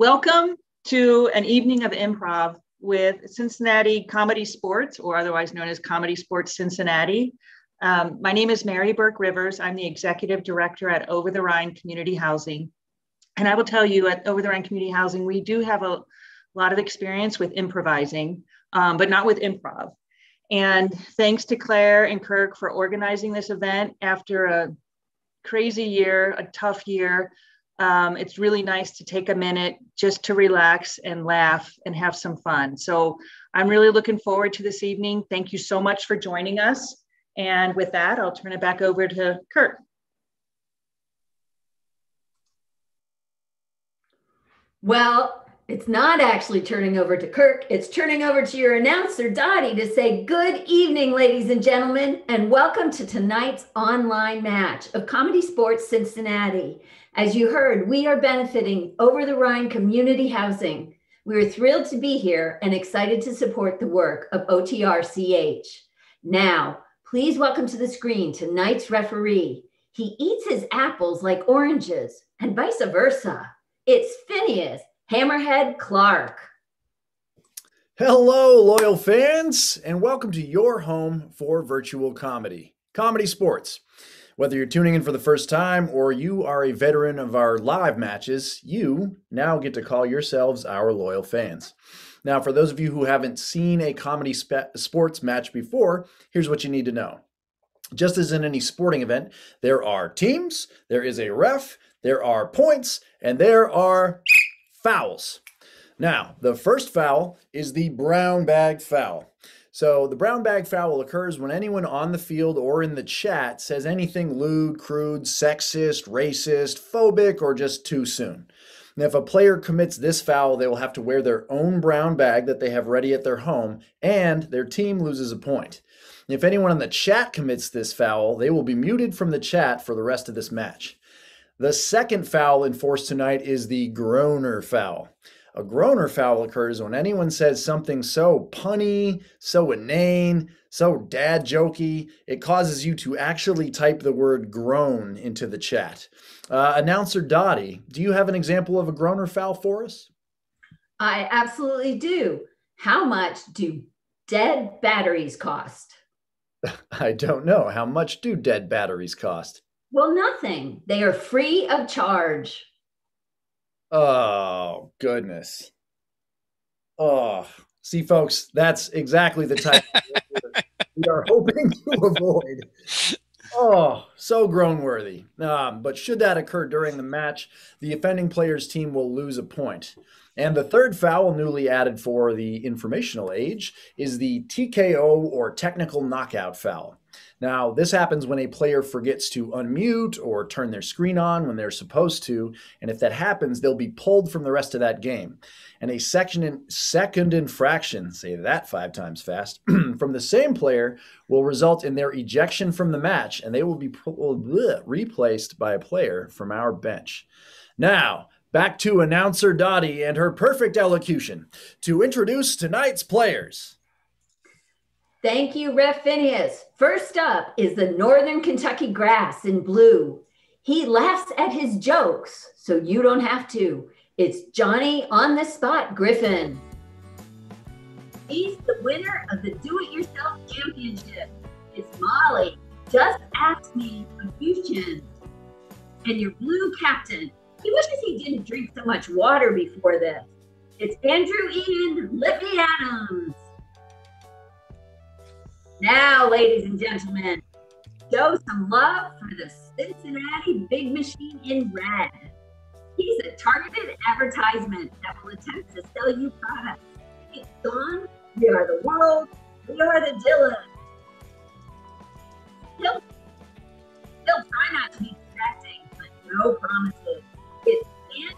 Welcome to an evening of improv with Cincinnati ComedySportz, or otherwise known as ComedySportz Cincinnati. My name is Mary Burke Rivers. I'm the executive director at Over the Rhine Community Housing. And I will tell you, at Over the Rhine Community Housing, we do have a lot of experience with improvising, but not with improv. And thanks to Claire and Kirk for organizing this event after a crazy year, a tough year. It's really nice to take a minute just to relax and laugh and have some fun. So I'm really looking forward to this evening. Thank you so much for joining us. And with that, I'll turn it back over to Kurt. Well, it's not actually turning over to Kirk. It's turning over to your announcer, Dottie, to say good evening, ladies and gentlemen, and welcome to tonight's online match of ComedySportz Cincinnati. As you heard, we are benefiting Over the Rhine Community Housing. We are thrilled to be here and excited to support the work of OTRCH. Now, please welcome to the screen tonight's referee. He eats his apples like oranges and vice versa. It's Phineas Hammerhead Clark. Hello, loyal fans, and welcome to your home for virtual comedy, ComedySportz. Whether you're tuning in for the first time or you are a veteran of our live matches, you now get to call yourselves our loyal fans. Now, for those of you who haven't seen a ComedySportz match before, here's what you need to know. Just as in any sporting event, there are teams, there is a ref, there are points, and there are fouls. Now, the first foul is the brown bag foul. So the brown bag foul occurs when anyone on the field or in the chat says anything lewd, crude, sexist, racist, phobic, or just too soon. And if a player commits this foul, they will have to wear their own brown bag that they have ready at their home, and their team loses a point. And if anyone in the chat commits this foul, they will be muted from the chat for the rest of this match. The second foul enforced tonight is the groaner foul. A groaner foul occurs when anyone says something so punny, so inane, so dad jokey, it causes you to actually type the word groan into the chat. Announcer Dottie, do you have an example of a groaner foul for us? I absolutely do. How much do dead batteries cost? I don't know. How much do dead batteries cost? Well, nothing. They are free of charge. Oh, goodness. Oh, see, folks, that's exactly the type we are hoping to avoid. Oh, so groan-worthy. But should that occur during the match, the offending player's team will lose a point. And the third foul, newly added for the informational age, is the TKO or technical knockout foul. Now, this happens when a player forgets to unmute or turn their screen on when they're supposed to, and if that happens, they'll be pulled from the rest of that game. And a second infraction, say that 5 times fast, from the same player will result in their ejection from the match, and they will be replaced by a player from our bench. Now, back to announcer Dottie and her perfect elocution to introduce tonight's players. Thank you, Ref Phineas. First up is the Northern Kentucky Grass in blue. He laughs at his jokes, so you don't have to. It's Johnny on the Spot Griffin. He's the winner of the Do-It-Yourself Championship. It's Molly. Just ask me Confucian. And your blue captain. He wishes he didn't drink so much water before this. It's Andrew Ian Lippy Adams. Now, ladies and gentlemen, show some love for the Cincinnati Big Machine in red. He's a targeted advertisement that will attempt to sell you products. It's gone. We are the world. We are the Dylan. He'll try not to be distracting, but no promises. It's Dance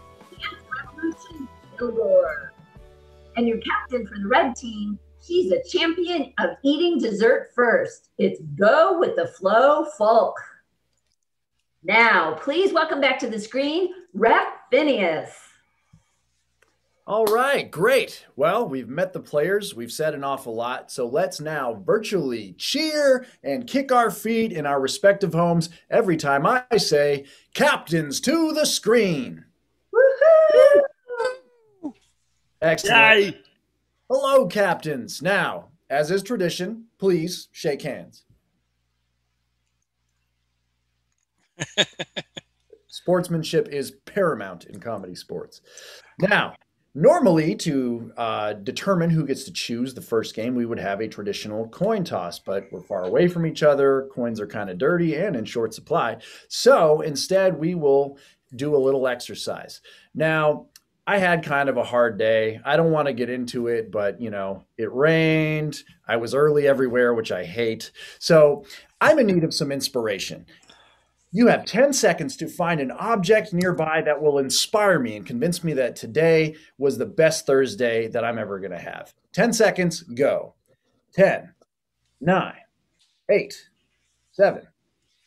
Revolution Billboard. And your captain for the red team, she's a champion of eating dessert first. It's Go With The Flow Folk. Now, please welcome back to the screen, Ref Phineas. All right, great. Well, we've met the players. We've said an awful lot. So let's now virtually cheer and kick our feet in our respective homes every time I say, captains to the screen. Woohoo! Excellent. Yay! Hello, captains. Now, as is tradition, please shake hands. Sportsmanship is paramount in comedy sports. Now, normally to determine who gets to choose the first game, we would have a traditional coin toss, but we're far away from each other. Coins are kind of dirty and in short supply. So instead, we will do a little exercise. Now, I had kind of a hard day. I don't want to get into it, but it rained. I was early everywhere, which I hate. So I'm in need of some inspiration. You have 10 seconds to find an object nearby that will inspire me and convince me that today was the best Thursday that I'm ever going to have. 10 seconds, go. 10, 9, 8, 7,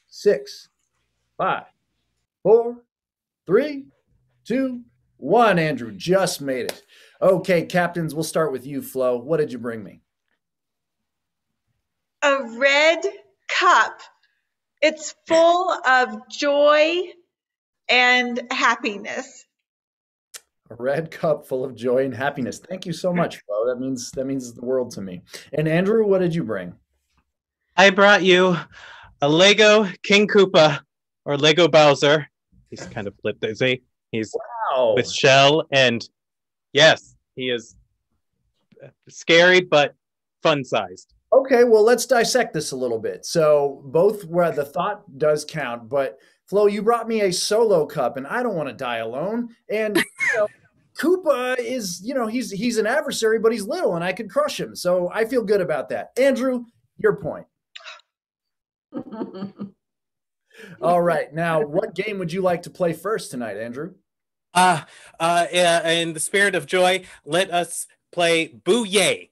6, 5, 4, 3, 2, 1. Andrew just made it. Okay, captains, we'll start with you, Flo. What did you bring me? A red cup. It's full of joy and happiness. A red cup full of joy and happiness. Thank you so much, Flo. That means the world to me. And Andrew, what did you bring? I brought you a Lego King Koopa or Lego Bowser. He's kind of flipped, is he? He's with shell, and yes, he is scary but fun-sized. Okay, well, let's dissect this a little bit. So both where the thought does count, but Flo, you brought me a solo cup, and I don't want to die alone. And Koopa is, he's an adversary, but he's little, and I could crush him. So I feel good about that. Andrew, your point. All right, now what game would you like to play first tonight, Andrew? In the spirit of joy, let us play Boo-Yay.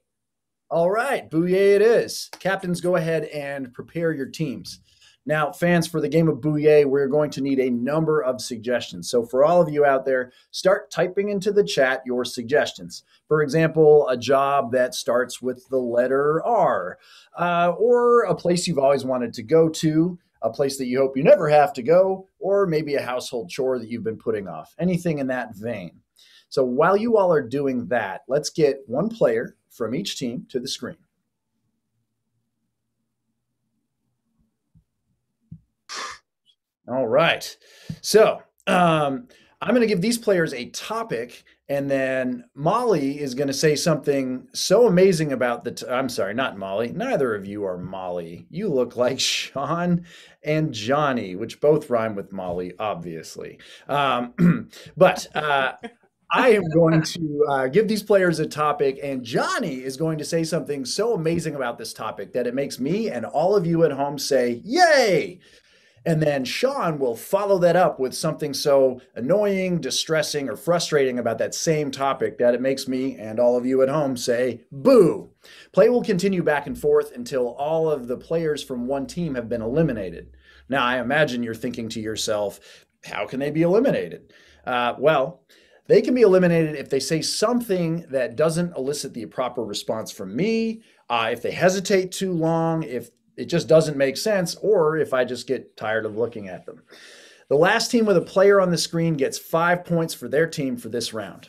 All right, Boo-Yay it is. Captains, go ahead and prepare your teams. Now, fans, for the game of Boo-Yay, we're going to need a number of suggestions. So for all of you out there, start typing into the chat your suggestions. For example, a job that starts with the letter R, or a place you've always wanted to go to, a place that you hope you never have to go, or maybe a household chore that you've been putting off. Anything in that vein. So while you all are doing that, let's get one player from each team to the screen. All right. So I'm going to give these players a topic, and then Molly is going to say something so amazing about the I'm sorry, not Molly. Neither of you are Molly. You look like Sean and Johnny, which both rhyme with Molly, obviously. But I am going to give these players a topic, and Johnny is going to say something so amazing about this topic that it makes me and all of you at home say, yay! And then Sean will follow that up with something so annoying, distressing, or frustrating about that same topic that it makes me and all of you at home say, boo. Play will continue back and forth until all of the players from one team have been eliminated. Now, I imagine you're thinking to yourself, how can they be eliminated? Well, they can be eliminated if they say something that doesn't elicit the proper response from me, if they hesitate too long, if it just doesn't make sense, or if I just get tired of looking at them. The last team with a player on the screen gets 5 points for their team for this round.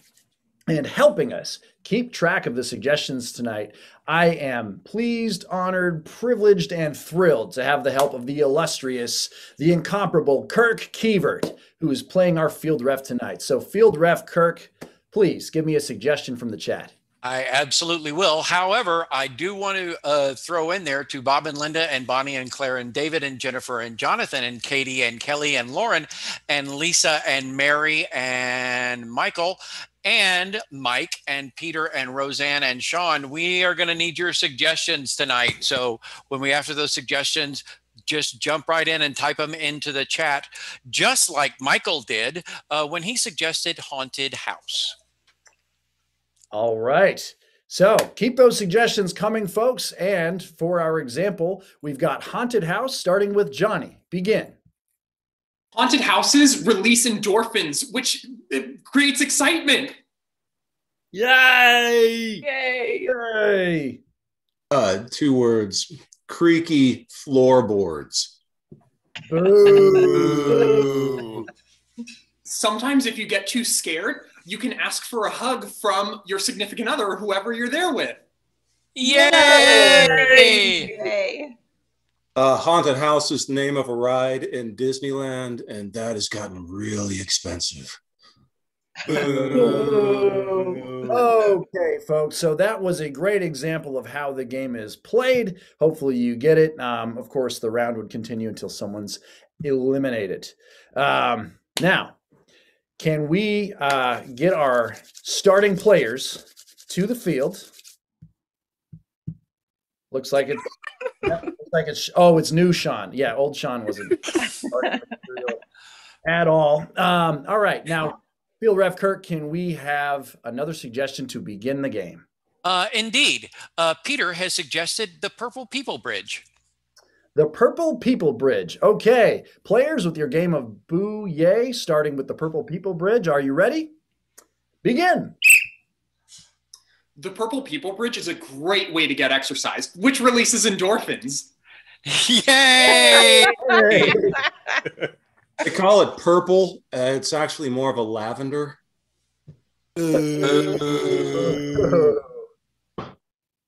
And helping us keep track of the suggestions tonight, I am pleased, honored, privileged, and thrilled to have the help of the illustrious, the incomparable Kirk Kievert, who is playing our field ref tonight. So field ref Kirk, please give me a suggestion from the chat. I absolutely will. However, I do want to throw in there to Bob and Linda and Bonnie and Claire and David and Jennifer and Jonathan and Katie and Kelly and Lauren and Lisa and Mary and Michael and Mike and Peter and Roseanne and Sean. We are going to need your suggestions tonight. So when we after those suggestions, just jump right in and type them into the chat, just like Michael did when he suggested haunted house. All right. So keep those suggestions coming, folks. And for our example, we've got haunted house starting with Johnny. Begin. Haunted houses release endorphins, which creates excitement. Yay! Yay! Yay! 2 words. Creaky floorboards. Boo! Sometimes if you get too scared, you can ask for a hug from your significant other or whoever you're there with. Yay! Haunted house is the name of a ride in Disneyland, and that has gotten really expensive. Okay, folks. So that was a great example of how the game is played. Hopefully you get it. Of course, the round would continue until someone's eliminated. Now, can we get our starting players to the field? Looks like it's it's new Sean. Yeah, old Sean wasn't at all. All right, now field ref Kirk, can we have another suggestion to begin the game? Indeed. Peter has suggested the Purple People Bridge. The Purple People Bridge. Okay, players, with your game of Boo Yay, starting with the Purple People Bridge. Are you ready? Begin. The Purple People Bridge is a great way to get exercise, which releases endorphins. Yay! They call it purple. It's actually more of a lavender.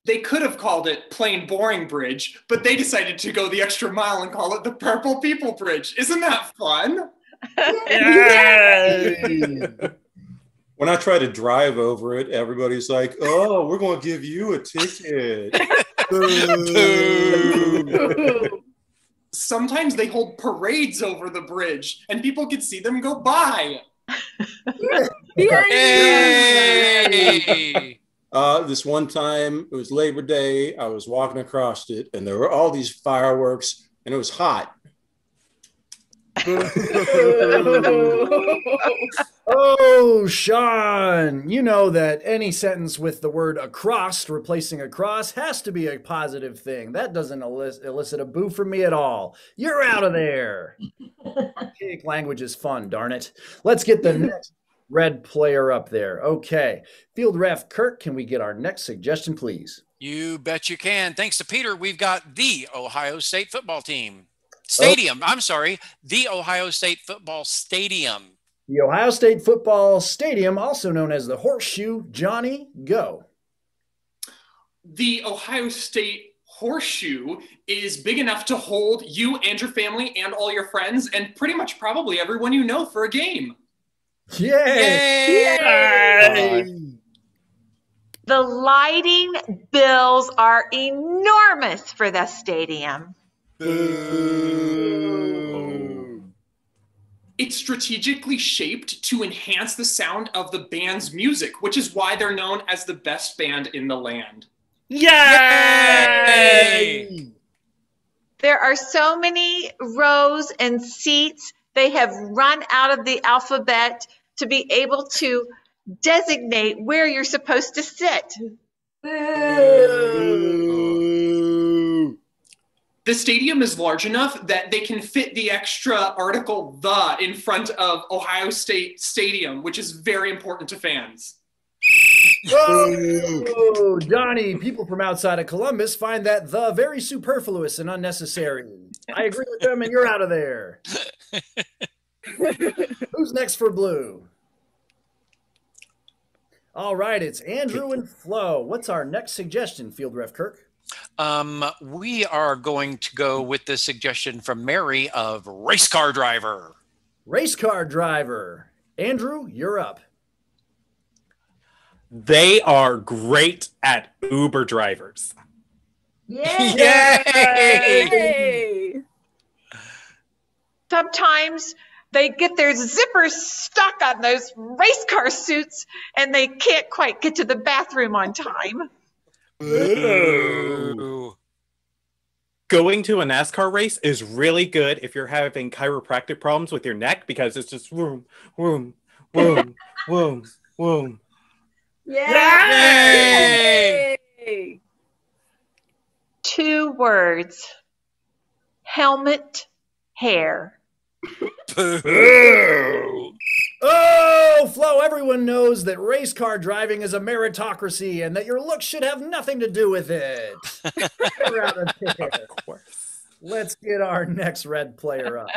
They could have called it Plain Boring Bridge, but they decided to go the extra mile and call it the Purple People Bridge. Isn't that fun? Yay! When I try to drive over it, everybody's like, "Oh, we're going to give you a ticket." Sometimes they hold parades over the bridge, and people can see them go by. Yay! This one time, it was Labor Day. I was walking across it, and there were all these fireworks, and it was hot. Oh, Sean, you know that any sentence with the word across replacing across has to be a positive thing. That doesn't elicit a boo from me at all. You're out of there. Archaic language is fun, darn it. Let's get the next red player up there. Okay. Field ref Kirk, can we get our next suggestion, please? You bet you can. Thanks to Peter, we've got the Ohio State football team. Stadium. Oh. I'm sorry. The Ohio State football stadium. The Ohio State football stadium, also known as the Horseshoe. Johnny, go. The Ohio State Horseshoe is big enough to hold you and your family and all your friends and pretty much probably everyone you know for a game. Yay! Yay! The lighting bills are enormous for the stadium. It's strategically shaped to enhance the sound of the band's music, which is why they're known as the best band in the land. Yay! There are so many rows and seats. They have run out of the alphabet to be able to designate where you're supposed to sit. The stadium is large enough that they can fit the extra article "the" in front of Ohio State Stadium, which is very important to fans. Oh, Johnny, people from outside of Columbus find that "the" very superfluous and unnecessary. I agree with them, and you're out of there. Who's next for blue? All right, it's Andrew and Flo. What's our next suggestion, Field Ref Kirk? We are going to go with the suggestion from Mary of race car driver. Race car driver. Andrew, you're up. They are great at Uber drivers. Yay! Yay! Sometimes they get their zippers stuck on those race car suits and they can't quite get to the bathroom on time. Ooh. Going to a NASCAR race is really good if you're having chiropractic problems with your neck because it's just vroom, vroom, vroom, vroom, vroom. Yay! Yay! 2 words. Helmet hair. Oh, Flo, everyone knows that race car driving is a meritocracy and that your looks should have nothing to do with it. You're out of there. Of course. Let's get our next red player up.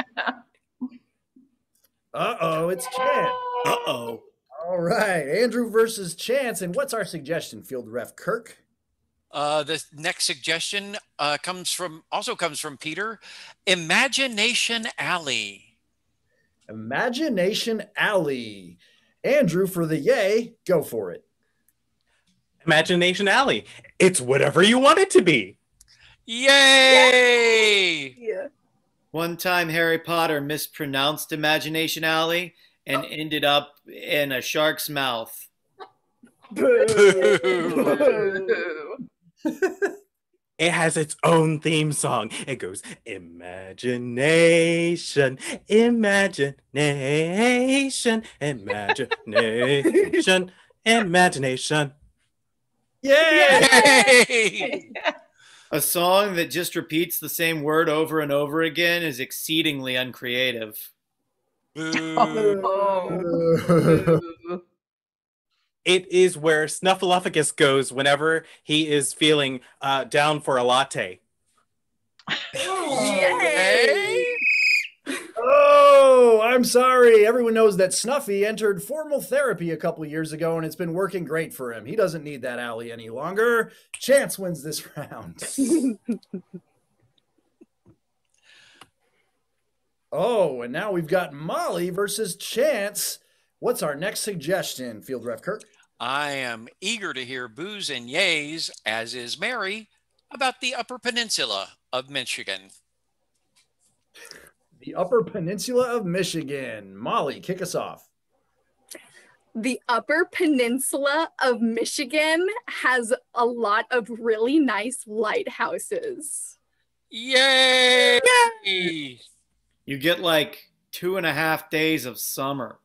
Uh-oh, it's Chad. Uh-oh. All right, Andrew versus Chance. And what's our suggestion, Field Ref Kirk? The next suggestion comes from Peter. Imagination Alley. Imagination Alley. Andrew, for the yay, go for it. Imagination Alley. It's whatever you want it to be. Yay! Yeah. One time Harry Potter mispronounced Imagination Alley and ended up in a shark's mouth. It has its own theme song. It goes, imagination, imagination, imagination, imagination. Yay! A song that just repeats the same word over and over again is exceedingly uncreative. It is where Snuffleupagus goes whenever he is feeling down for a latte. Yay! Oh, I'm sorry. Everyone knows that Snuffy entered formal therapy a couple years ago, and it's been working great for him. He doesn't need that alley any longer. Chance wins this round. Oh, and now we've got Molly versus Chance. What's our next suggestion, Field Ref Kirk? I am eager to hear boos and yays, as is Mary, about the Upper Peninsula of Michigan. The Upper Peninsula of Michigan. Molly, kick us off. The Upper Peninsula of Michigan has a lot of really nice lighthouses. Yay! You get like 2.5 days of summer.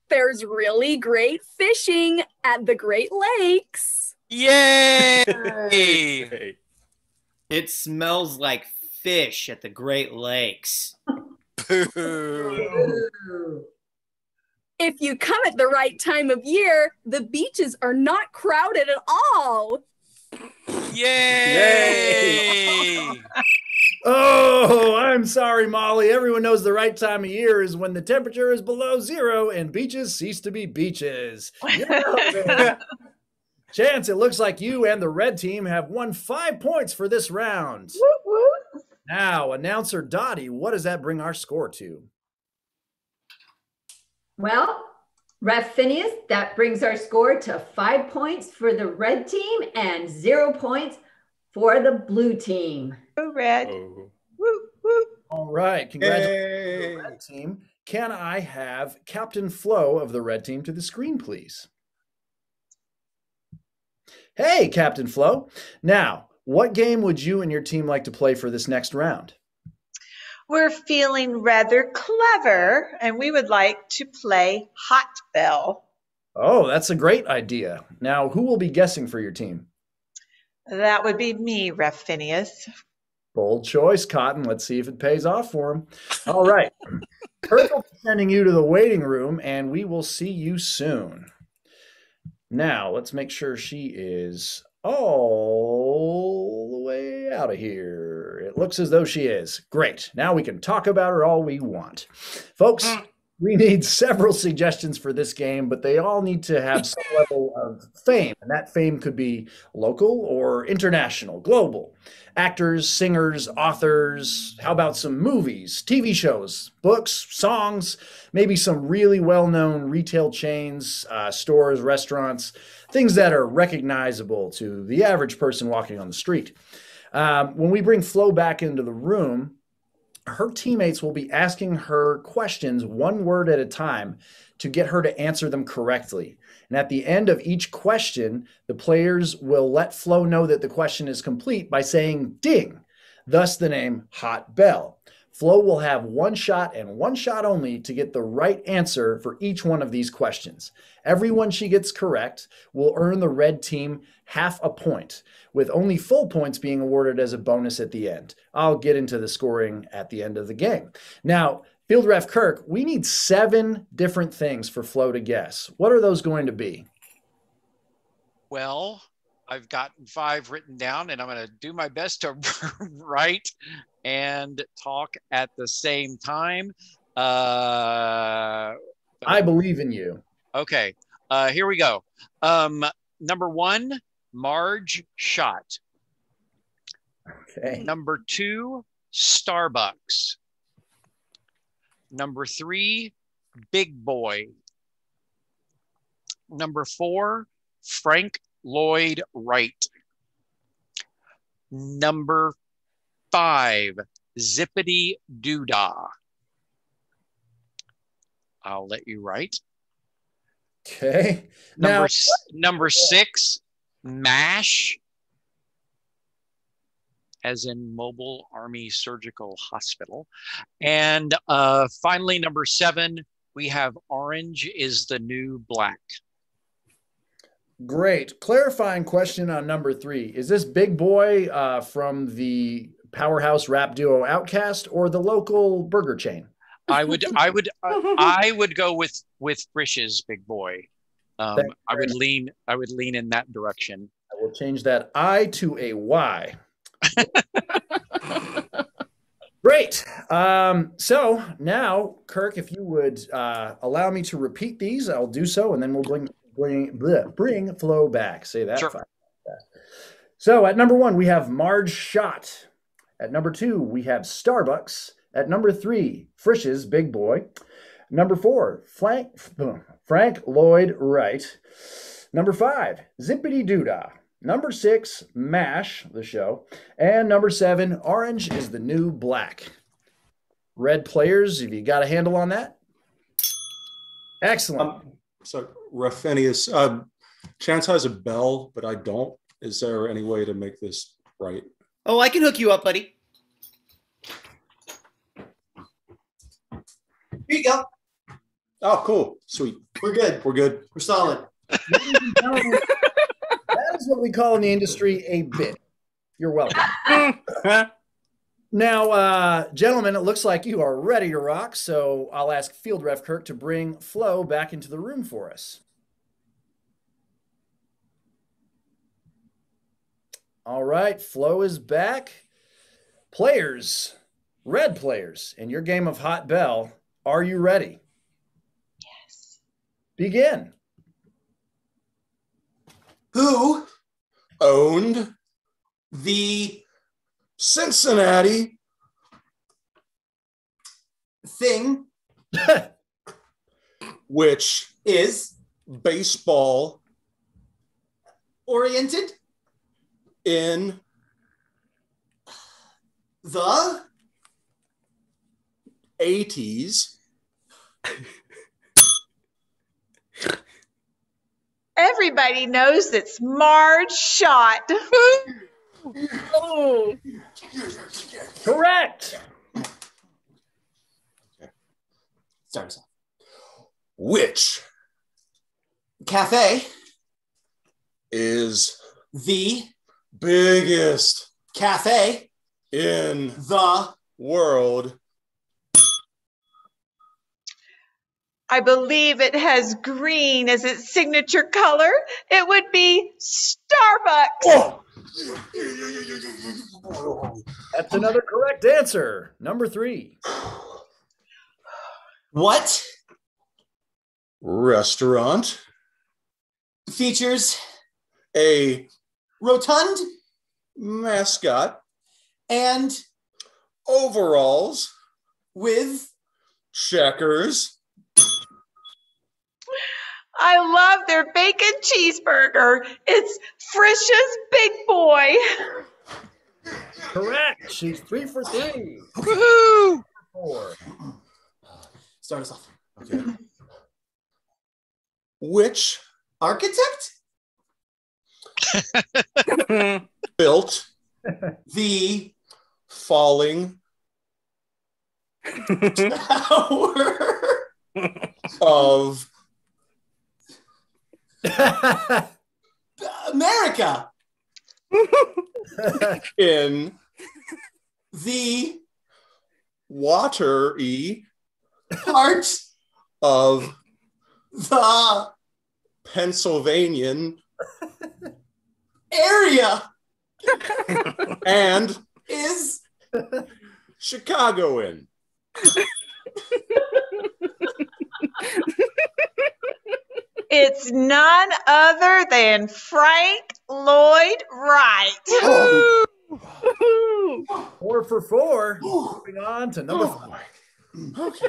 There's really great fishing at the Great Lakes. Yay! It smells like fish at the Great Lakes. If you come at the right time of year, the beaches are not crowded at all. Yay! Oh, I'm sorry, Molly. Everyone knows the right time of year is when the temperature is below zero and beaches cease to be beaches. Yeah. Chance, it looks like you and the red team have won 5 points for this round. Whoop, whoop. Now, announcer Dottie, what does that bring our score to? Well, Ref Phineas, that brings our score to 5 points for the red team and 0 points for the blue team. Go red. Oh. Whoop, whoop. All right, congratulations to the red team. Can I have Captain Flo of the red team to the screen, please? Hey, Captain Flo. Now, what game would you and your team like to play for this next round? We're feeling rather clever, and we would like to play Hot Bell. Oh, that's a great idea. Now, who will be guessing for your team? That would be me, Ref Phineas. Bold choice, Cotton. Let's see if it pays off for him. All right. Kurt will be sending you to the waiting room, and we will see you soon. Now, let's make sure she is all the way out of here. It looks as though she is. Great. Now we can talk about her all we want. Folks, we need several suggestions for this game, but they all need to have some level of fame. And that fame could be local or international, global. Actors, singers, authors. How about some movies, TV shows, books, songs, maybe some really well-known retail chains, stores, restaurants, things that are recognizable to the average person walking on the street. When we bring Flo back into the room, her teammates will be asking her questions one word at a time to get her to answer them correctly. And at the end of each question, the players will let Flo know that the question is complete by saying ding, thus the name Hot Bell. Flo will have one shot and one shot only to get the right answer for each one of these questions. Everyone she gets correct will earn the red team half a point, with only full points being awarded as a bonus at the end. I'll get into the scoring at the end of the game. Now, Field Ref Kirk, we need 7 different things for Flo to guess. What are those going to be? Well, I've gotten 5 written down, and I'm going to do my best to write and talk at the same time. I believe in you. Okay. Here we go. Number 1, Marge Shot. Okay. Number 2, Starbucks. Number 3, Big Boy. Number 4, Frank Lloyd Wright. Number 5, Zippity Doodah. I'll let you write. Okay. Number 6, MASH, as in Mobile Army Surgical Hospital. And finally, number 7, we have Orange is the New Black. Great. Clarifying question on number 3. Is this Big Boy from the powerhouse rap duo Outkast or the local burger chain? I would go with Frisch's Big Boy. I would lean in that direction. I will change that I to a Y. Great. So now, Kirk, if you would allow me to repeat these, I'll do so, and then we'll bring Flo back. Say that. Sure. So at number 1, we have Marge Shot. At number 2, we have Starbucks. At number 3, Frisch's Big Boy. Number 4, Frank Lloyd Wright. Number 5, Zippity Doodah. Number 6, MASH, the show. And number 7, Orange is the New Black. Red players, have you got a handle on that? Excellent. So, Ruffinius, Chance has a bell, but I don't. Is there any way to make this right? Oh, I can hook you up, buddy. Here you go. Oh, cool. Sweet. We're good. We're good. We're solid. That is what we call in the industry a bit. You're welcome. Now, gentlemen, it looks like you are ready to rock, so I'll ask Field Ref Kirk to bring Flo back into the room for us. All right, Flo is back. Players, red players, in your game of Hot Bell, are you ready? Yes. Begin. Who owned the Cincinnati thing, which is baseball oriented in the 80s? Everybody knows it's Marge Shot. Oh, Correct. start us off. Which Cafe is the biggest cafe in the world? I believe it has green as its signature color. It would be Starbucks. Oh! That's another correct answer. Number 3. what Restaurant features a rotund mascot and overalls with checkers? I love their bacon cheeseburger. It's Frisch's Big Boy. Correct. She's 3 for 3. Woohoo! 4. start us off. Okay. Which Architect built the falling tower of America in the watery part of the Pennsylvanian area and is Chicagoan? It's none other than Frank Lloyd Wright. Oh. 4 for 4. Moving on to number 5. Okay.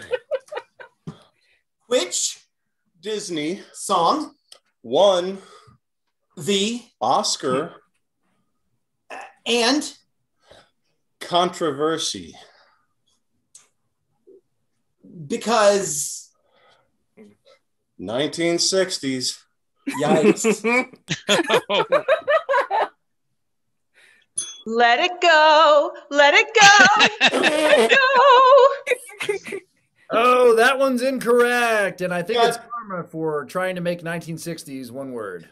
Which Disney song won the Oscar and controversy? Because 1960s. Yikes. Let it go. Let it go. Let it go. Oh, that one's incorrect. And I think it's karma for trying to make 1960s one word.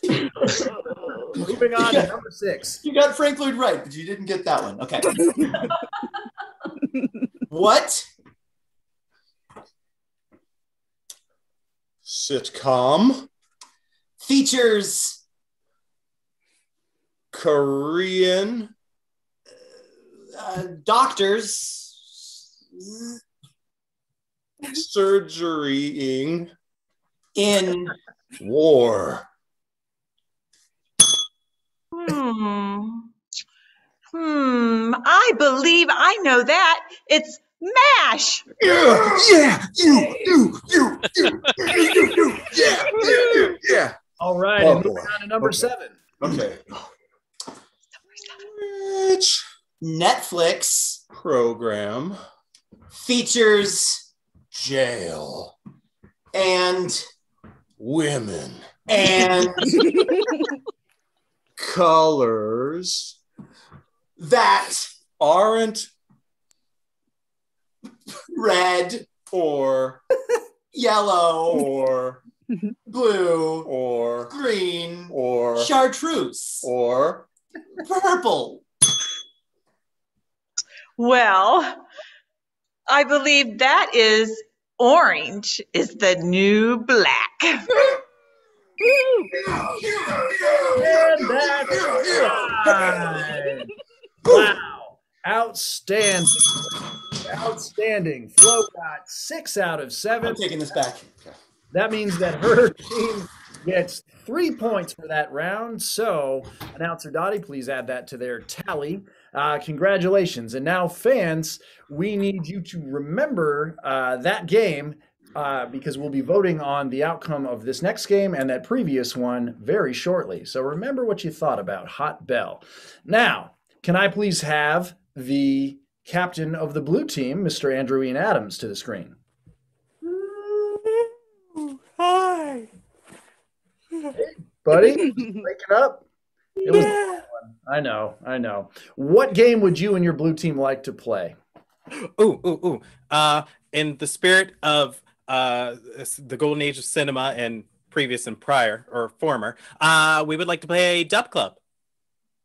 Moving on to number 6. You got Frank Lloyd Wright, but you didn't get that one. Okay. What Sitcom features Korean doctors surgerying in war? I believe I know that. It's MASH. Yeah. Yeah. All right. Oh, And moving on to number 7. Okay. Which Netflix program features jail and women and colors that aren't red or yellow or blue or green or chartreuse or purple. Well, I believe that is orange is the new black. And that's right. Wow. Outstanding. Outstanding. Flo got 6 out of 7. I'm taking this back. That means that her team gets 3 points for that round. So, announcer Dottie, please add that to their tally. Congratulations. And now, fans, we need you to remember that game because we'll be voting on the outcome of this next game and that previous one very shortly. So remember what you thought about Hot Bell. Now, can I please have the captain of the blue team, Mr. Andrew Ian Adams, to the screen? Hi. Hey, buddy, wake it up. It was I know. What game would you and your blue team like to play? In the spirit of the golden age of cinema and previous and prior or former, we would like to play Dub Club.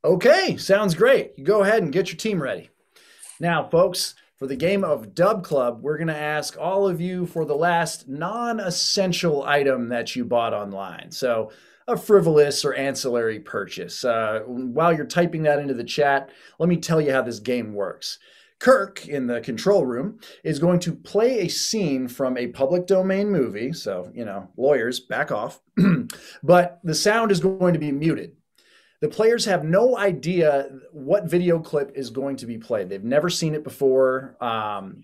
Okay, sounds great. You go ahead and get your team ready. Now, folks, for the game of Dub Club, we're going to ask all of you for the last non-essential item that you bought online. So a frivolous or ancillary purchase. While you're typing that into the chat, let me tell you how this game works. Kirk, in the control room, is going to play a scene from a public domain movie. So, lawyers, back off. But the sound is going to be muted. The players have no idea what video clip is going to be played. They've never seen it before.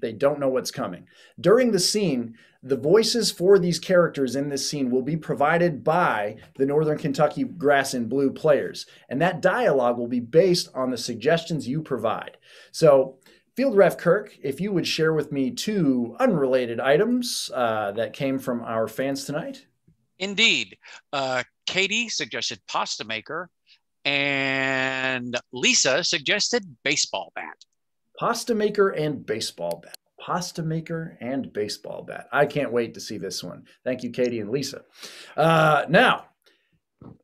They don't know what's coming. During the scene, the voices for these characters in this scene will be provided by the Northern Kentucky Grass and Blue players. And that dialogue will be based on the suggestions you provide. So, Field Ref Kirk, if you would share with me 2 unrelated items that came from our fans tonight. Indeed. Katie suggested pasta maker, and Lisa suggested baseball bat. Pasta maker and baseball bat. Pasta maker and baseball bat. I can't wait to see this one. Thank you, Katie and Lisa. Now,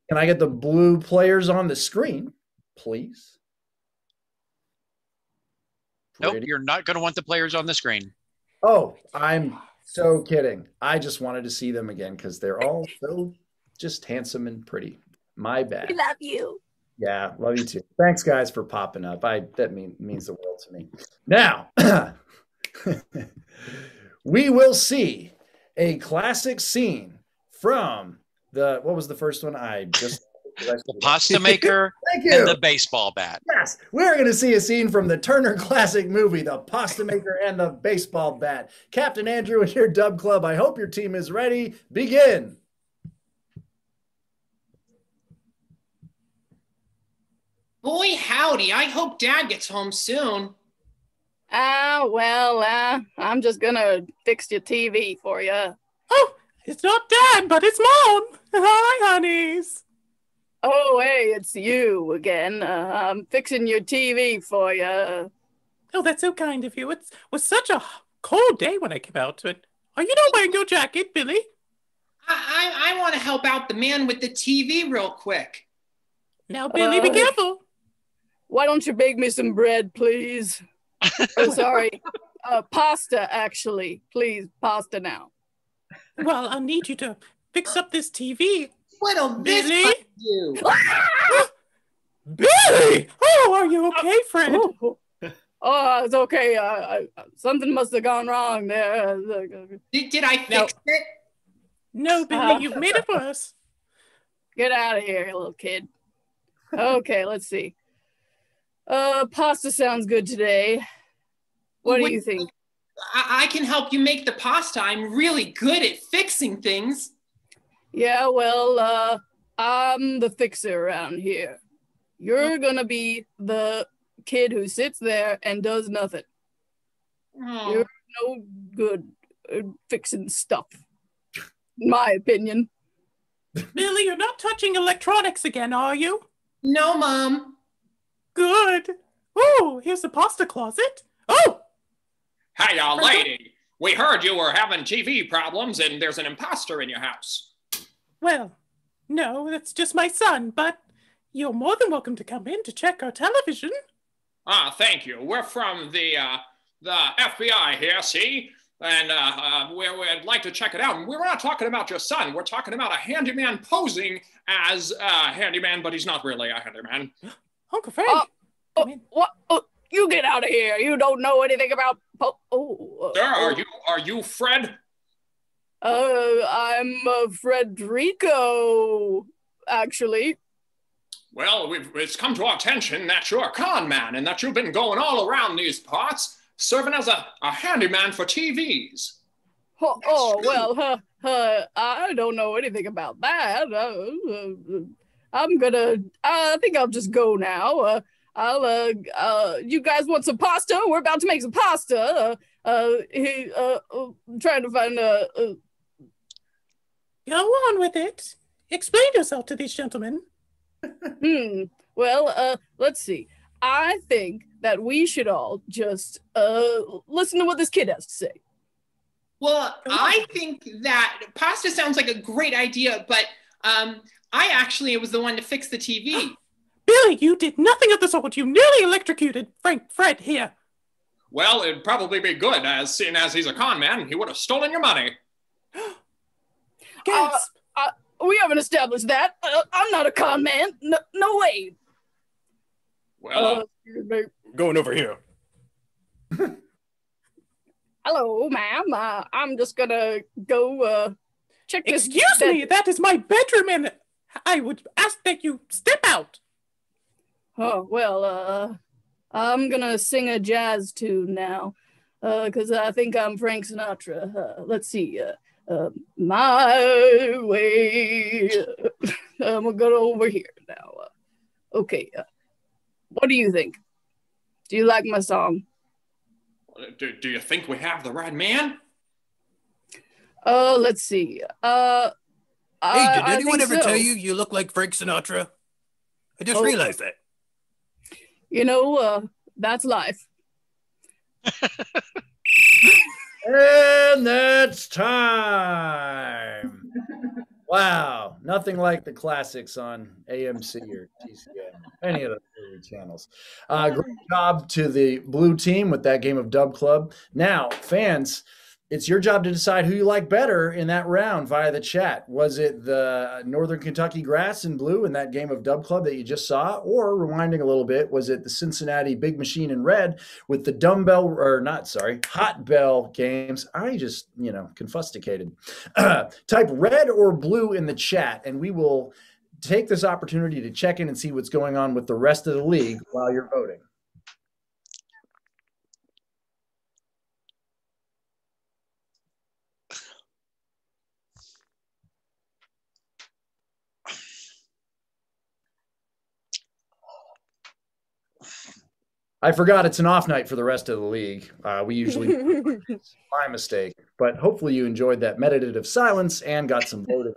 can I get the blue players on the screen, please? Nope, you're not going to want the players on the screen. Oh, I'm so kidding. I just wanted to see them again because they're all so just handsome and pretty. My bad. We love you. Yeah, love you too. Thanks, guys, for popping up. That means the world to me. Now, we will see a classic scene from what was the first one? The pasta maker Thank you. and the baseball bat. Yes, we're going to see a scene from the Turner Classic movie, The Pasta Maker and the Baseball Bat. Captain Andrew and your Dub Club, I hope your team is ready. Begin. Boy, howdy. I hope Dad gets home soon. I'm just gonna fix your TV for you. Oh, it's not Dad, but it's Mom. Hi, honeys. Oh, hey, it's you again. I'm fixing your TV for you. Oh, that's so kind of you. It was such a cold day when I came out. Are you not wearing your jacket, Billy? I want to help out the man with the TV real quick. Now, Billy, be careful. Why don't you bake me some bread, please? Oh, sorry. Pasta, actually. Please, pasta now. Well, I'll need you to fix up this TV. What'll Billy? this do? Billy! Oh, are you okay, friend? Oh, it's okay. Something must have gone wrong there. Did I fix it? No, Billy, you've made it worse. Get out of here, little kid. Okay, let's see. Pasta sounds good today. What do you think? I can help you make the pasta. I'm really good at fixing things. Yeah, well, I'm the fixer around here. You're gonna be the kid who sits there and does nothing. Oh. You're no good at fixing stuff, in my opinion. Billy, you're not touching electronics again, are you? No, Mom. Good. Oh, here's the pasta closet. Oh! Hey, lady. We heard you were having TV problems and there's an imposter in your house. Well, no, that's just my son, but you're more than welcome to come in to check our television. Thank you. We're from the FBI here, see? And we'd like to check it out. And we're not talking about your son. We're talking about a handyman posing as a handyman, but he's not really a handyman. Uncle Frank. What? You get out of here. You don't know anything about... Sir, are you Fred? I'm Frederico, actually. Well, it's come to our attention that you're a con man and that you've been going all around these parts, serving as a handyman for TVs. I don't know anything about that. I think I'll just go now. You guys want some pasta? We're about to make some pasta. Trying to find Go on with it. Explain yourself to these gentlemen. Well, let's see. I think that we should all just listen to what this kid has to say. Well, I think that pasta sounds like a great idea, but I actually was the one to fix the TV. Billy, you did nothing of the sort. You nearly electrocuted Fred here. Well, it'd probably be good, as seeing as he's a con man, he would have stolen your money. Gasp. We haven't established that. I'm not a con man. No way. Well, going over here. Hello, ma'am. I'm just gonna go check this. Excuse me, that is my bedroom, and I would ask that you step out. Oh, well, I'm gonna sing a jazz tune now, because I think I'm Frank Sinatra. Let's see. My way. I'm gonna go over here now. Okay. What do you think? Do you like my song? do you think we have the right man? Let's see. Hey, did anyone ever tell you look like Frank Sinatra? I just realized that. You know, that's life. And that's time. Wow, nothing like the classics on AMC or TCM, any of the TV channels. Great job to the blue team with that game of Dub Club. Now, fans, it's your job to decide who you like better in that round via the chat. Was it the Northern Kentucky Grass in blue in that game of Dub Club that you just saw? Or rewinding a little bit, was it the Cincinnati Big Machine in red with the hot bell games? I just, confusticated. Type red or blue in the chat, and we will take this opportunity to check in and see what's going on with the rest of the league while you're voting. I forgot it's an off night for the rest of the league. We usually, my mistake, but hopefully you enjoyed that meditative silence and got some voting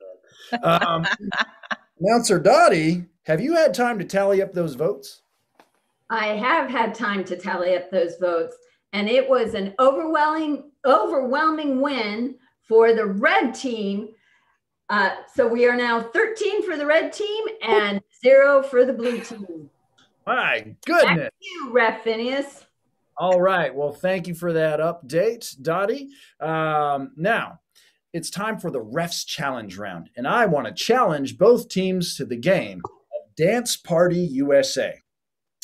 in. Announcer Dottie, have you had time to tally up those votes? I have had time to tally up those votes, and it was an overwhelming win for the red team. So we are now 13 for the red team and 0 for the blue team. My goodness. Back to you, Ref Phineas. All right. Well, thank you for that update, Dottie. Now, it's time for the Refs Challenge round, and I want to challenge both teams to the game of Dance Party USA.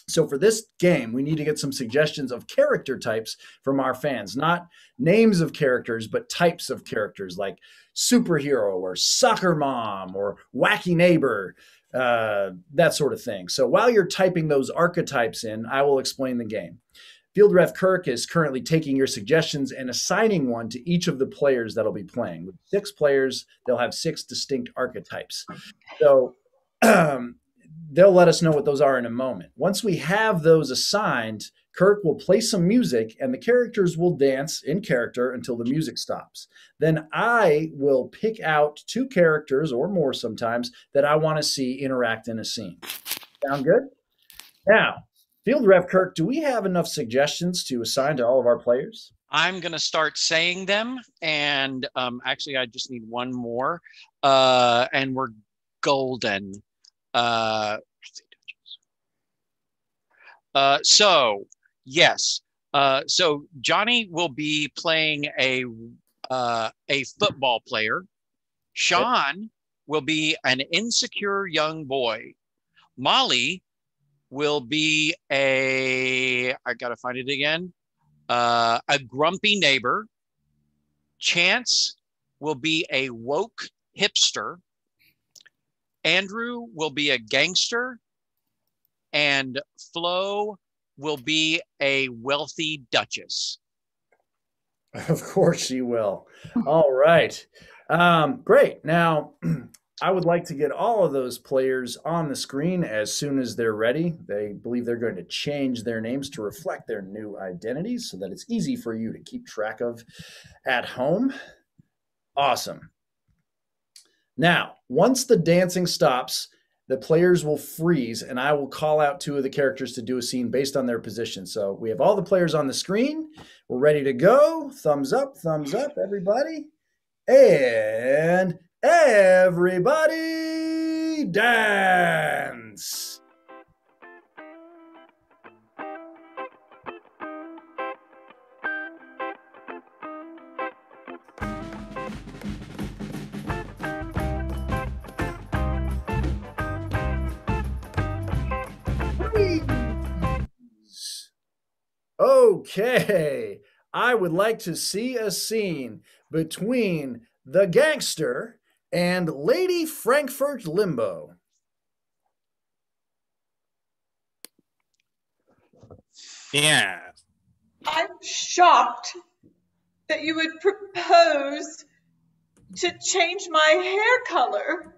So for this game, we need to get some suggestions of character types from our fans, not names of characters, but types of characters like superhero or soccer mom or wacky neighbor, that sort of thing. So while you're typing those archetypes in, I will explain the game. Field Ref Kirk is currently taking your suggestions and assigning one to each of the players that'll be playing. With 6 players, they'll have 6 distinct archetypes. So they'll let us know what those are in a moment. Once we have those assigned, Kirk will play some music and the characters will dance in character until the music stops. Then I will pick out 2 characters or more sometimes that I want to see interact in a scene. Sound good? Now, Field Ref Kirk, do we have enough suggestions to assign to all of our players? I'm going to start saying them. And actually, I just need one more. And we're golden. So yes. So Johnny will be playing a football player. Sean will be an insecure young boy. Molly will be I gotta find it again, a grumpy neighbor. Chance will be a woke hipster. Andrew will be a gangster. And Flo will be a wealthy duchess. Of course she will. All right. Great. Now, I would like to get all of those players on the screen as soon as they're ready. They believe they're going to change their names to reflect their new identities so that it's easy for you to keep track of at home. Awesome. Now, once the dancing stops, the players will freeze, and I will call out 2 of the characters to do a scene based on their position. So we have all the players on the screen. We're ready to go. Thumbs up, everybody. And everybody dance. Okay, I would like to see a scene between the gangster and Lady Frankfurt Limbo. Yeah. I'm shocked that you would propose to change my hair color.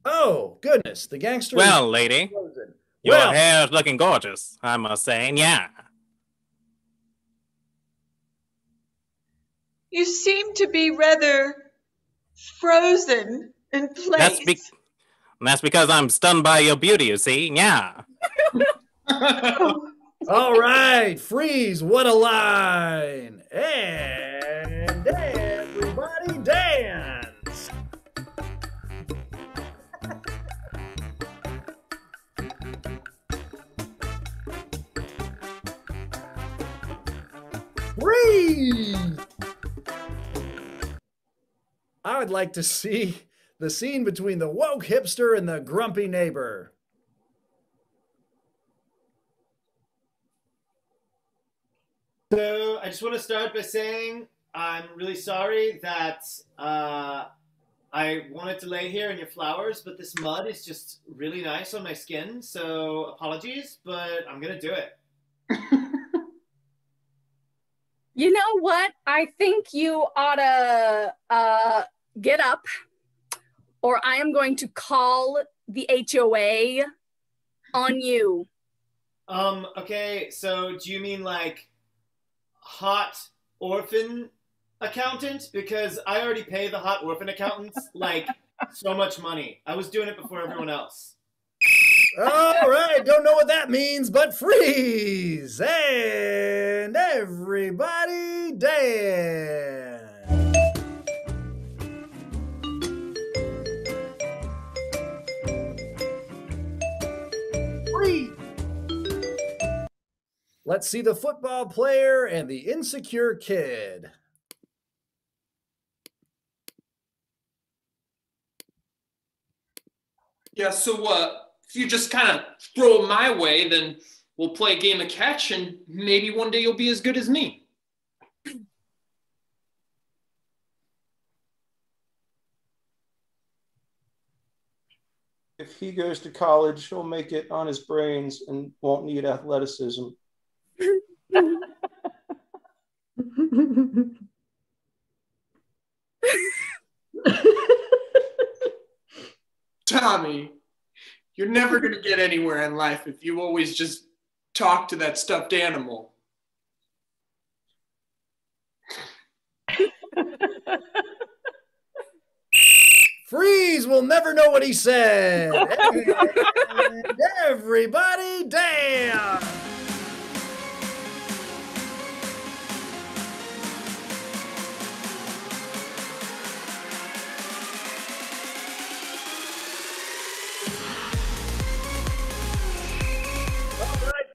Oh, goodness, the gangster. Well, lady, your hair's looking gorgeous, I must say, yeah. You seem to be rather frozen in place. That's because I'm stunned by your beauty, you see, yeah. All right, freeze, what a line. And everybody dance. Freeze! I would like to see the scene between the woke hipster and the grumpy neighbor. So I just want to start by saying I'm really sorry that I wanted to lay here in your flowers, but this mud is just really nice on my skin. So apologies, but I'm going to do it. You know what? I think you ought to get up, or I am going to call the HOA on you. Okay, so do you mean like hot orphan accountant? Because I already pay the hot orphan accountants like so much money. I was doing it before everyone else. All right, don't know what that means, but freeze! And everybody dance! Freeze! Let's see the football player and the insecure kid. Yeah, so if you just kind of throw it my way, then we'll play a game of catch, and maybe one day you'll be as good as me. If he goes to college, he'll make it on his brains and won't need athleticism. Tommy, you're never going to get anywhere in life if you always just talk to that stuffed animal. Freeze! We'll never know what he said. And everybody dance!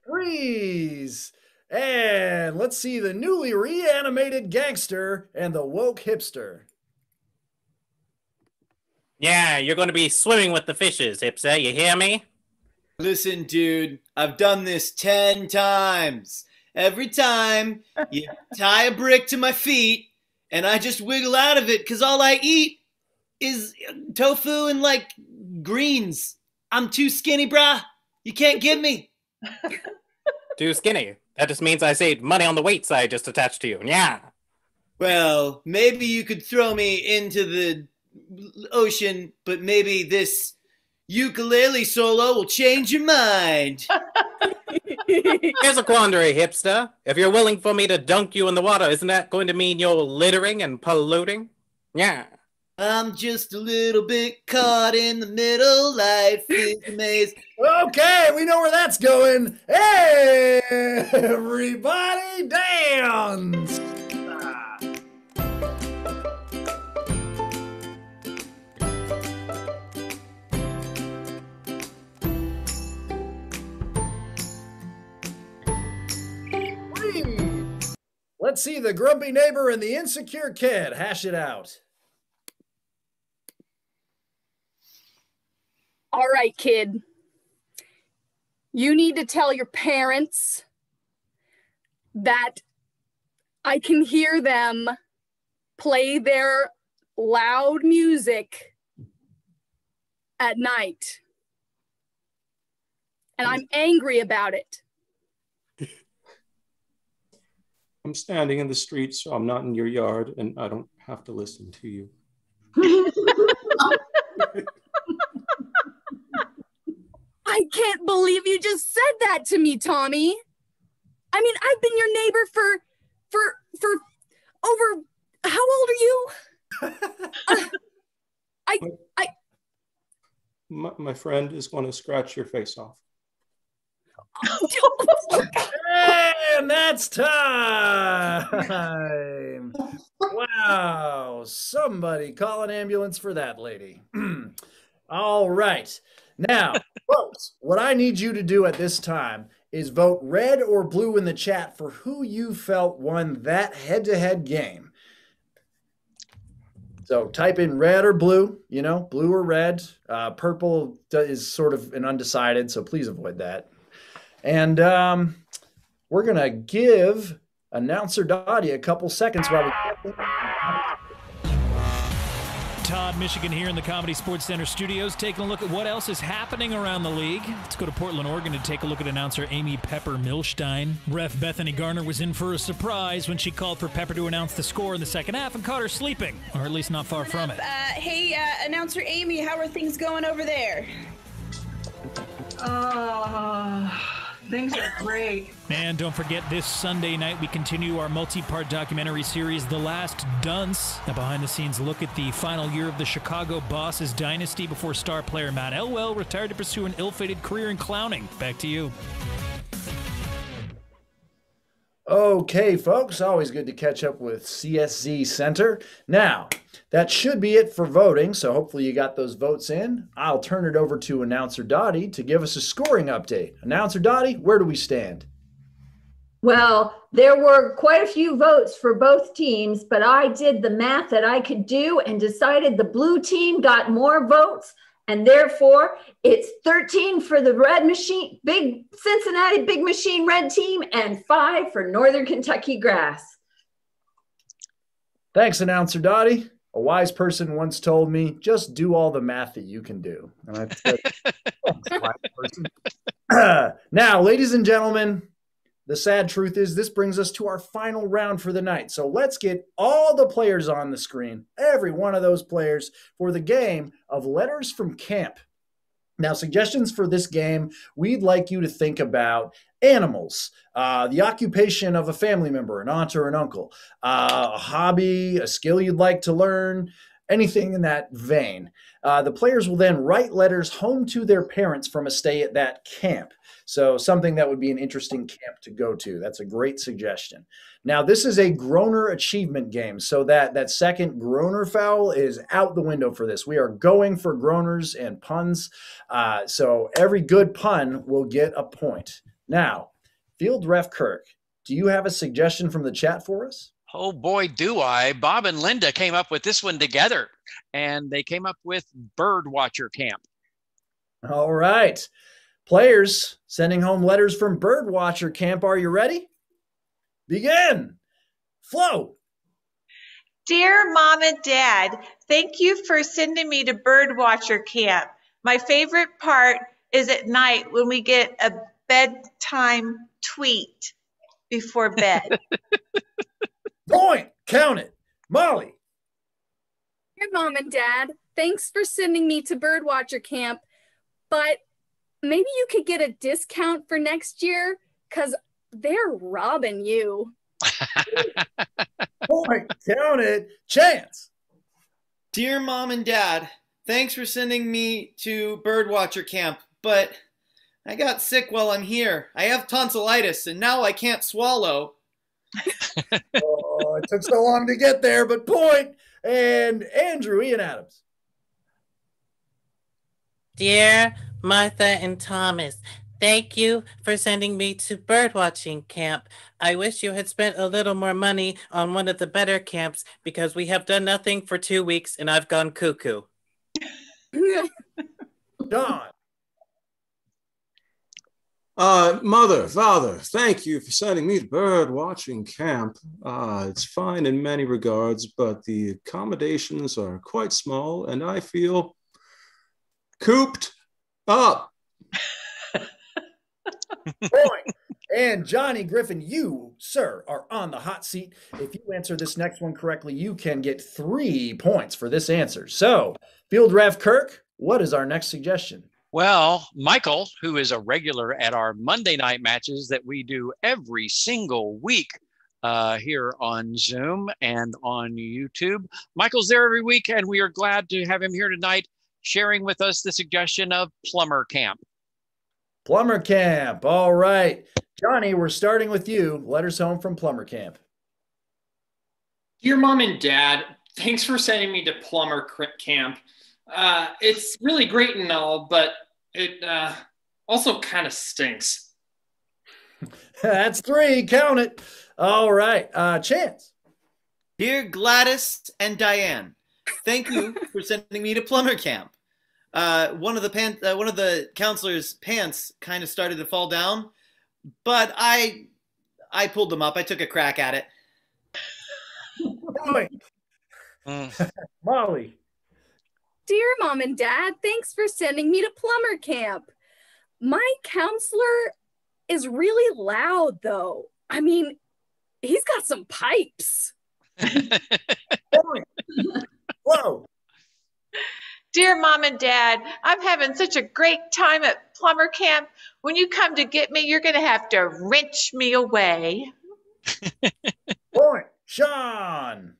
Freeze! And let's see the newly reanimated gangster and the woke hipster. Yeah, you're going to be swimming with the fishes, hipster. You hear me? Listen, dude, I've done this 10 times. Every time you tie a brick to my feet and I just wiggle out of it because all I eat is tofu and like greens. I'm too skinny, brah. You can't get me. Too skinny. That just means I saved money on the weights I just attached to you. Yeah. Well, maybe you could throw me into the ocean, but maybe this ukulele solo will change your mind. Here's a quandary, hipster. If you're willing for me to dunk you in the water, isn't that going to mean you're littering and polluting? Yeah. I'm just a little bit caught in the middle. Life is a maze. Okay, we know where that's going. Hey, everybody dance! Let's see the grumpy neighbor and the insecure kid hash it out. All right, kid. You need to tell your parents that I can hear them play their loud music at night. And I'm angry about it. I'm standing in the street, so I'm not in your yard, and I don't have to listen to you. I can't believe you just said that to me, Tommy. I mean, I've been your neighbor for over, how old are you? My friend is going to scratch your face off. And that's time. Wow, somebody call an ambulance for that lady. All right. Now, folks, what I need you to do at this time is vote red or blue in the chat for who you felt won that head-to-head game. So type in red or blue, blue or red. Purple is sort of an undecided, so please avoid that. And we're going to give announcer Dottie a couple seconds while we... Todd, Michigan here in the Comedy Sports Center studios, taking a look at what else is happening around the league. Let's go to Portland, Oregon to take a look at announcer Amy Pepper Milstein. Ref Bethany Garner was in for a surprise when she called for Pepper to announce the score in the second half and caught her sleeping, or at least not far from it. Hey, announcer Amy, how are things going over there? Things are great. And don't forget, this Sunday night we continue our multi-part documentary series, The Last Dunce, a behind-the-scenes look at the final year of the Chicago Bosses dynasty before star player Matt Elwell retired to pursue an ill-fated career in clowning. Back to you. Okay, folks, always good to catch up with CSZ Center. Now, that should be it for voting, so hopefully you got those votes in. I'll turn it over to announcer Dottie to give us a scoring update. Announcer Dottie, where do we stand? Well, there were quite a few votes for both teams, but I did the math that I could do and decided the blue team got more votes, and therefore it's 13 for the red machine, big Cincinnati Big Machine red team, and 5 for Northern Kentucky Grass. Thanks, announcer Dottie. A wise person once told me, just do all the math that you can do. And I said, thanks, wise person. Now, ladies and gentlemen, the sad truth is this brings us to our final round for the night. So let's get all the players on the screen, every one of those players, for the game of Letters from Camp. Now, suggestions for this game, we'd like you to think about animals, the occupation of a family member, an aunt or an uncle, a hobby, a skill you'd like to learn, anything in that vein. The players will then write letters home to their parents from a stay at that camp. So something that would be an interesting camp to go to. That's a great suggestion. Now, this is a Groner achievement game, so that second Groner foul is out the window for this. We are going for Groners and puns, so every good pun will get a point. Now, Field Ref Kirk, do you have a suggestion from the chat for us? Oh boy, do I. Bob and Linda came up with this one together, and they came up with Bird Watcher Camp. All right. Players sending home letters from Bird Watcher Camp. Are you ready? Begin. Flow. Dear Mom and Dad, thank you for sending me to Bird Watcher Camp. My favorite part is at night when we get a bedtime tweet before bed. Point. Count it. Molly. Dear Mom and Dad, thanks for sending me to Birdwatcher Camp, but maybe you could get a discount for next year because they're robbing you. Point. Count it. Chance. Dear Mom and Dad, thanks for sending me to Birdwatcher Camp, but I got sick while I'm here. I have tonsillitis and now I can't swallow. Oh, it took so long to get there, but point. And Andrew, Ian Adams. Dear Martha and Thomas, thank you for sending me to birdwatching camp. I wish you had spent a little more money on one of the better camps because we have done nothing for 2 weeks and I've gone cuckoo. Don. Mother, Father, thank you for sending me to bird watching camp. It's fine in many regards, but the accommodations are quite small and I feel cooped up. Point. And Johnny Griffin, you, sir, are on the hot seat. If you answer this next one correctly, you can get 3 points for this answer. So, Field Ref Kirk, what is our next suggestion? Well, Michael, who is a regular at our Monday night matches that we do every single week here on Zoom and on YouTube. Michael's there every week, and we are glad to have him here tonight sharing with us the suggestion of Plumber Camp. Plumber Camp. All right. Johnny, we're starting with you. Letters home from Plumber Camp. Dear Mom and Dad, thanks for sending me to Plumber Camp. It's really great and all, but it also kind of stinks. That's 3. Count it. All right. Chance. Dear Gladys and Diane, thank you for sending me to plumber camp. One of the counselors' pants kind of started to fall down, but I pulled them up. I took a crack at it. Molly. Dear Mom and Dad, thanks for sending me to plumber camp. My counselor is really loud, though. I mean, he's got some pipes. Whoa. Dear Mom and Dad, I'm having such a great time at plumber camp. When you come to get me, you're going to have to wrench me away. Point. Sean.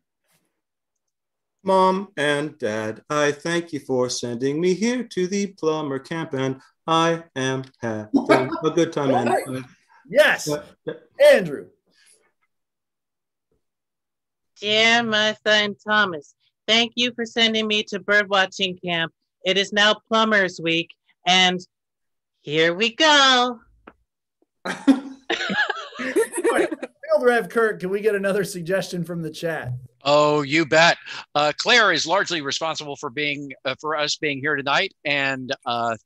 Mom and Dad, I thank you for sending me here to the plumber camp, and I am having a good time. And, yes. Andrew. Dear Martha and Thomas, thank you for sending me to birdwatching camp. It is now Plumbers Week, and here we go. Field Rev Kirk, can we get another suggestion from the chat? Oh, you bet. Claire is largely responsible for for us being here tonight, and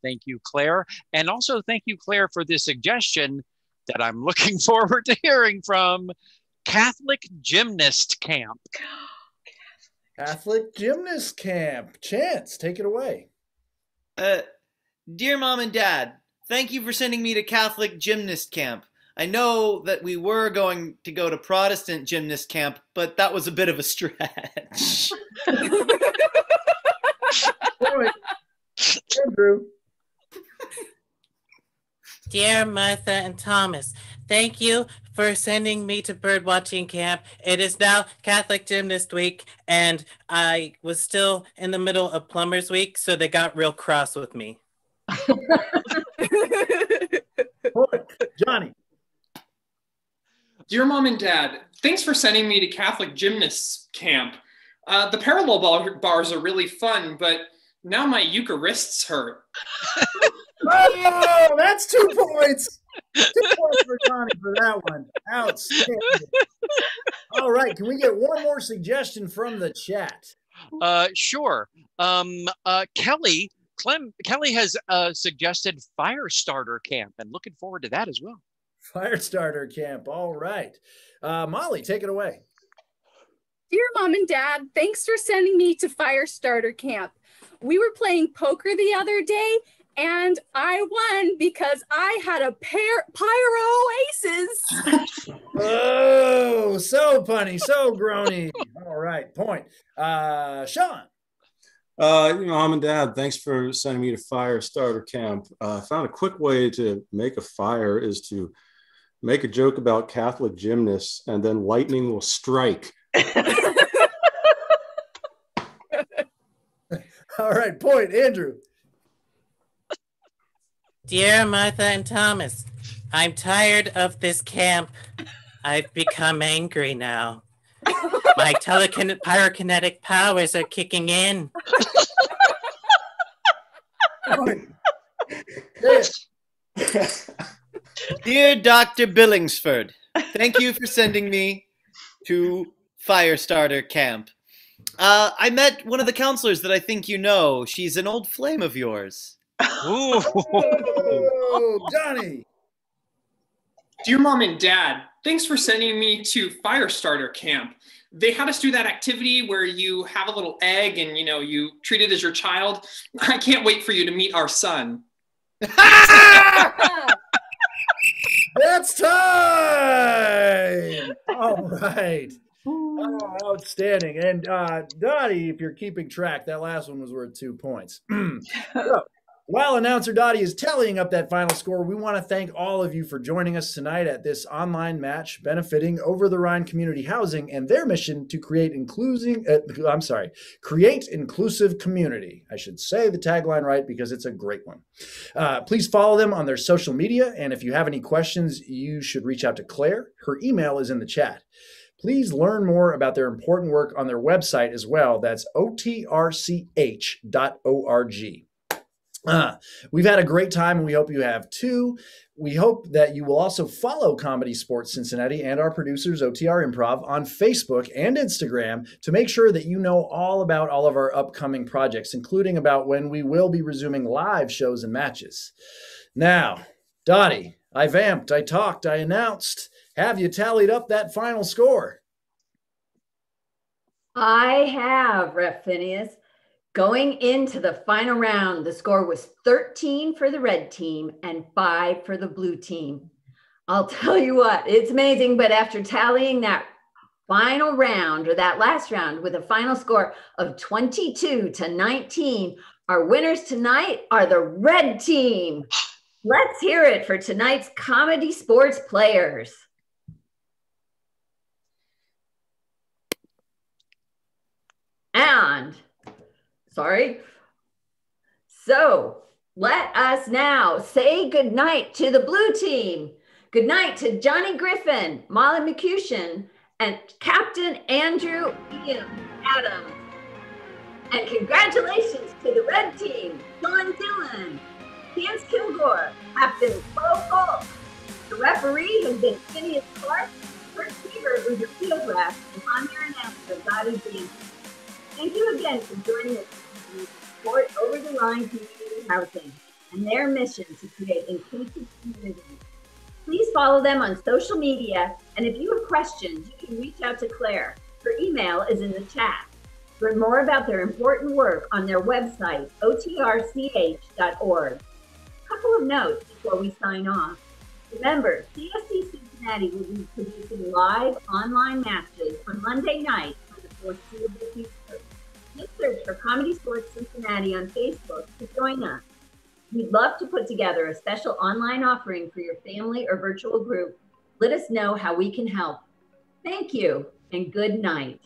thank you, Claire. And also thank you, Claire, for this suggestion that I'm looking forward to hearing from Catholic Gymnast Camp. Catholic Gymnast Camp. Chance, take it away. Dear Mom and Dad, thank you for sending me to Catholic Gymnast Camp. I know that we were going to go to Protestant Gymnast Camp, but that was a bit of a stretch. Andrew. Dear Martha and Thomas, thank you for sending me to birdwatching camp. It is now Catholic Gymnast Week, and I was still in the middle of Plumbers Week, so they got real cross with me. Johnny. Dear Mom and Dad, thanks for sending me to Catholic Gymnasts Camp. The parallel bars are really fun, but now my Eucharists hurt. Oh, that's 2 points. 2 points for Johnny for that one. Outstanding. All right, can we get one more suggestion from the chat? Sure. Kelly has suggested Firestarter Camp, and looking forward to that as well. Firestarter Camp. All right. Molly, take it away. Dear Mom and Dad, thanks for sending me to Firestarter Camp. We were playing poker the other day, and I won because I had a pair pyro aces. Oh, so punny, so groany. All right, point. Sean. Mom and Dad, thanks for sending me to Firestarter Camp. I found a quick way to make a fire is to make a joke about Catholic gymnasts, and then lightning will strike. All right, point. Andrew. Dear Martha and Thomas, I'm tired of this camp. I've become angry now. My pyrokinetic powers are kicking in. Dear Dr. Billingsford, thank you for sending me to Firestarter Camp. I met one of the counselors that I think you know. She's an old flame of yours. Ooh. Oh, Johnny. Dear Mom and Dad, thanks for sending me to Firestarter Camp. They had us do that activity where you have a little egg and, you treat it as your child. I can't wait for you to meet our son. That's time. All right. Oh, outstanding. And Dottie, if you're keeping track, that last one was worth 2 points. So, while announcer Dottie is tallying up that final score, we want to thank all of you for joining us tonight at this online match benefiting Over the Rhine Community Housing and their mission to create inclusive community. I should say the tagline right because it's a great one. Please follow them on their social media, and if you have any questions, you should reach out to Claire. Her email is in the chat. Please learn more about their important work on their website as well. That's OTRCH.org. We've had a great time, and we hope you have too. We hope that you will also follow Comedy Sports Cincinnati and our producers, OTR Improv, on Facebook and Instagram to make sure that you know all about all of our upcoming projects, including about when we will be resuming live shows and matches. Now, Dottie, I vamped, I talked, I announced. Have you tallied up that final score? I have, Ref Phineas. Going into the final round, the score was 13 for the red team and 5 for the blue team. I'll tell you what, it's amazing, but after tallying that final round, or that last round, with a final score of 22-19, our winners tonight are the red team. Let's hear it for tonight's Comedy Sports players. So let us now say goodnight to the blue team. Good night to Johnny Griffin, Molly McCushin, and Captain Andrew Ian Adams. And congratulations to the red team, John Dillon, Chance Kilgore, Captain Bo Folk. The referee has been Phineas Clark, Kurt Seaver, who's your field ref, and I'm your announcer, Dottie James. Thank you again for joining us to support Over the Line Community Housing and their mission to create inclusive communities. Please follow them on social media, and if you have questions, you can reach out to Claire. Her email is in the chat. Learn more about their important work on their website, OTRCH.org. A couple of notes before we sign off. Remember, CSC Cincinnati will be producing live online matches on Monday night for the foreseeable future. Just search for Comedy Sports Cincinnati on Facebook to join us. We'd love to put together a special online offering for your family or virtual group. Let us know how we can help. Thank you and good night.